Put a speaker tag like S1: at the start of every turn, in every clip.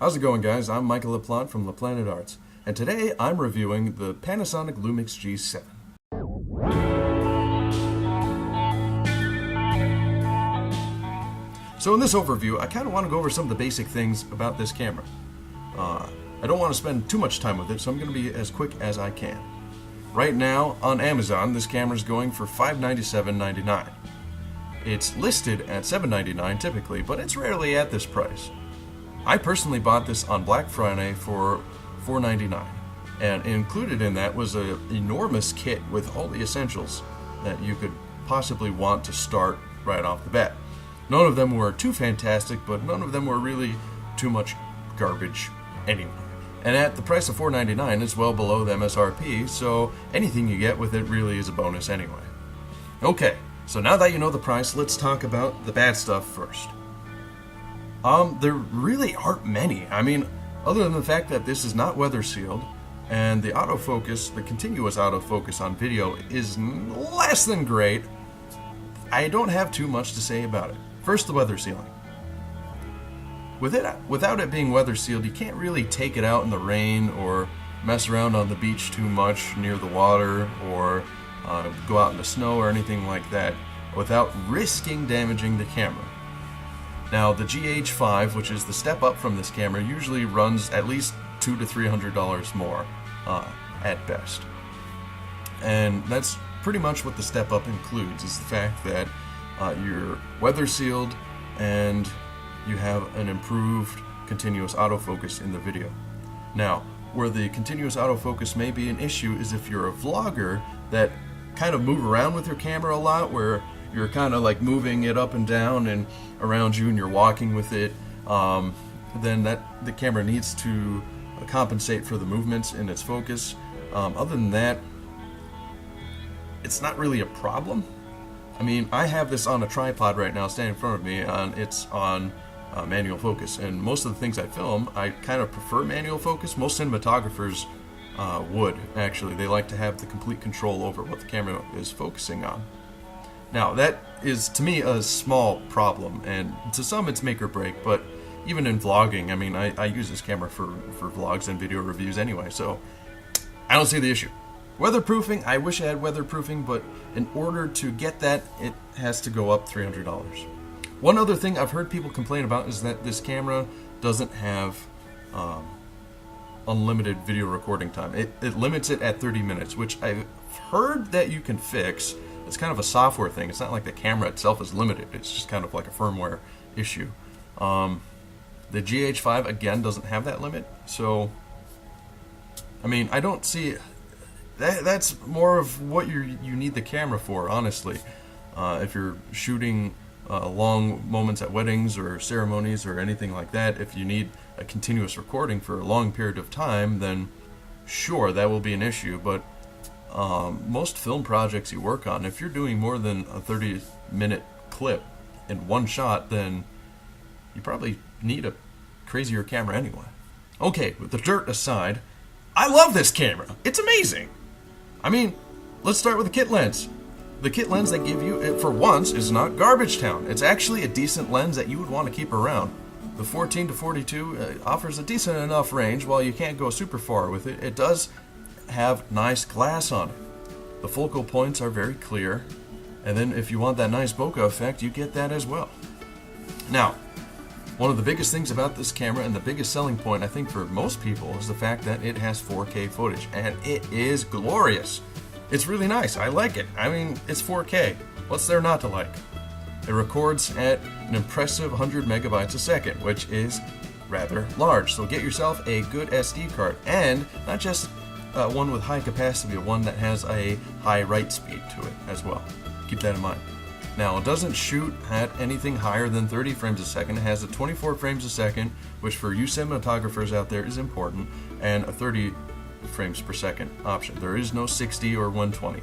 S1: How's it going, guys? I'm Michael Laplanet from Laplanet Arts, and today I'm reviewing the Panasonic Lumix G7. So in this overview, I kind of want to go over some of the basic things about this camera. I don't want to spend too much time with it, so I'm going to be as quick as I can. Right now, on Amazon, this camera is going for $597.99. It's listed at $799 typically, but it's rarely at this price. I personally bought this on Black Friday for $499, and included in that was an enormous kit with all the essentials that you could possibly want to start right off the bat. None of them were too fantastic, but none of them were really too much garbage anyway. And at the price of $499, it's well below the MSRP, so anything you get with it really is a bonus anyway. Okay, so now that you know the price, let's talk about the bad stuff first. There really aren't many. I mean, other than the fact that this is not weather sealed, and the autofocus, the continuous autofocus on video is less than great, I don't have too much to say about it. First, the weather sealing. Without it being weather sealed, you can't really take it out in the rain or mess around on the beach too much near the water or go out in the snow or anything like that without risking damaging the camera. Now, the GH5, which is the step up from this camera, usually runs at least $200 to $300 more at best. And that's pretty much what the step up includes, is the fact that you're weather sealed and you have an improved continuous autofocus in the video. Now, where the continuous autofocus may be an issue is if you're a vlogger that kind of move around with your camera a lot, where you're kind of like moving it up and down and around you and you're walking with it, then the camera needs to compensate for the movements in its focus. Other than that, it's not really a problem. I mean, I have this on a tripod right now standing in front of me, and it's on manual focus, and most of the things I film, I kind of prefer manual focus. Most cinematographers would, actually. They like to have the complete control over what the camera is focusing on. Now, that is, to me, a small problem, and to some it's make or break, but even in vlogging, I mean, I use this camera for vlogs and video reviews anyway, so I don't see the issue. Weatherproofing, I wish I had weatherproofing, but in order to get that, it has to go up $300. One other thing I've heard people complain about is that this camera doesn't have unlimited video recording time. It limits it at 30 minutes, which I've heard that you can fix. It's kind of a software thing. It's not like the camera itself is limited. It's just kind of like a firmware issue. The GH5, again, doesn't have that limit. So, I mean, I don't see... That's more of what you need the camera for, honestly. If you're shooting long moments at weddings or ceremonies or anything like that, if you need a continuous recording for a long period of time, then sure, that will be an issue. But most film projects you work on, if you're doing more than a 30-minute clip in one shot, then you probably need a crazier camera anyway. Okay, with the dirt aside, I love this camera. It's amazing. I mean, let's start with the kit lens. The kit lens they give you, for once, is not garbage town. It's actually a decent lens that you would want to keep around. The 14 to 42 offers a decent enough range. While you can't go super far with it, it does have nice glass on it. The focal points are very clear, and then if you want that nice bokeh effect, you get that as well. Now, one of the biggest things about this camera, and the biggest selling point I think for most people, is the fact that it has 4K footage, and it is glorious. It's really nice. I like it. I mean, it's 4K. What's there not to like? It records at an impressive 100 megabytes a second, which is rather large. So get yourself a good SD card, and not just one with high capacity, but one that has a high write speed to it as well. Keep that in mind. Now, it doesn't shoot at anything higher than 30 frames a second. It has a 24 frames a second, which for you cinematographers out there is important, and a 30 frames per second option. There is no 60 or 120.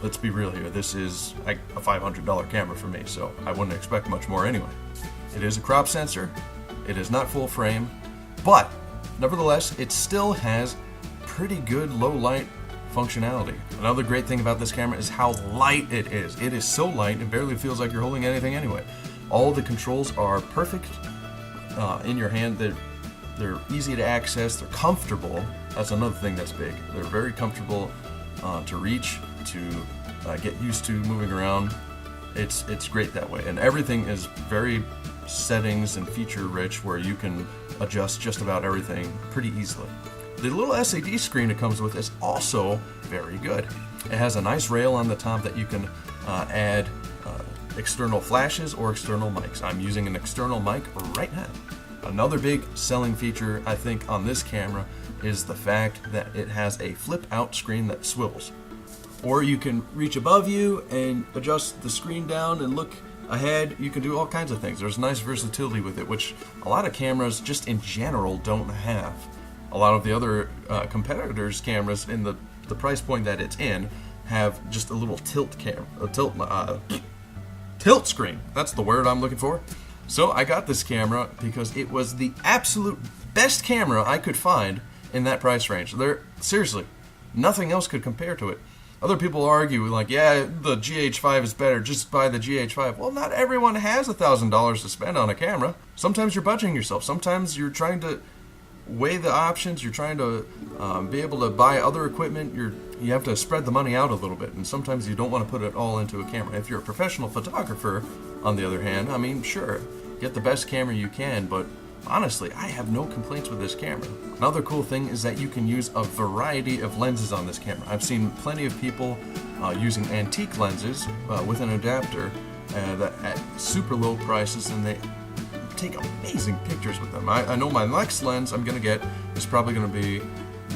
S1: Let's be real here. This is like a $500 camera for me, so I wouldn't expect much more anyway. It is a crop sensor. It is not full frame, but nevertheless, it still has pretty good low light functionality. Another great thing about this camera is how light it is. It is so light, it barely feels like you're holding anything anyway. All the controls are perfect in your hand. They're easy to access, they're comfortable. That's another thing that's big. They're very comfortable to reach, to get used to moving around. It's great that way. And everything is very settings and feature rich where you can adjust just about everything pretty easily. The little SAD screen it comes with is also very good. It has a nice rail on the top that you can add external flashes or external mics. I'm using an external mic right now. Another big selling feature I think on this camera is the fact that it has a flip out screen that swivels. Or you can reach above you and adjust the screen down and look ahead. You can do all kinds of things. There's nice versatility with it, which a lot of cameras just in general don't have. A lot of the other competitors' cameras in the price point that it's in have just a little tilt screen. That's the word I'm looking for. So I got this camera because it was the absolute best camera I could find in that price range. Seriously, nothing else could compare to it. Other people argue like, yeah, the GH5 is better, just buy the GH5. Well, not everyone has $1,000 to spend on a camera. Sometimes you're budgeting yourself. Sometimes you're trying to weigh the options. You're trying to be able to buy other equipment. You have to spread the money out a little bit, and sometimes you don't want to put it all into a camera. If you're a professional photographer, on the other hand, I mean, sure, get the best camera you can, but honestly, I have no complaints with this camera. Another cool thing is that you can use a variety of lenses on this camera. I've seen plenty of people using antique lenses with an adapter at super low prices, and they take amazing pictures with them. I know my next lens I'm going to get is probably going to be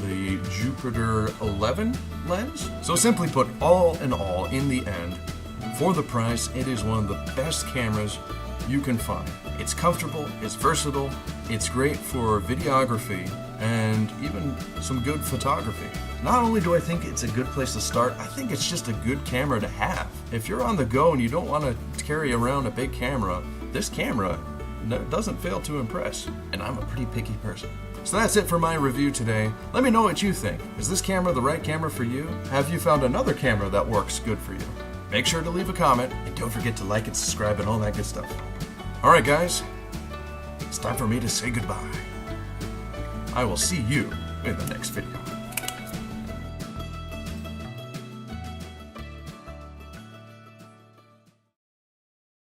S1: the Jupiter 11 lens. So simply put, all in all, in the end, for the price, it is one of the best cameras you can find. It's comfortable, it's versatile, it's great for videography and even some good photography. Not only do I think it's a good place to start, I think it's just a good camera to have. If you're on the go and you don't want to carry around a big camera, this camera doesn't fail to impress. And I'm a pretty picky person. So that's it for my review today. Let me know what you think. Is this camera the right camera for you? Have you found another camera that works good for you? Make sure to leave a comment, and don't forget to like and subscribe and all that good stuff. Alright guys, it's time for me to say goodbye. I will see you in the next video.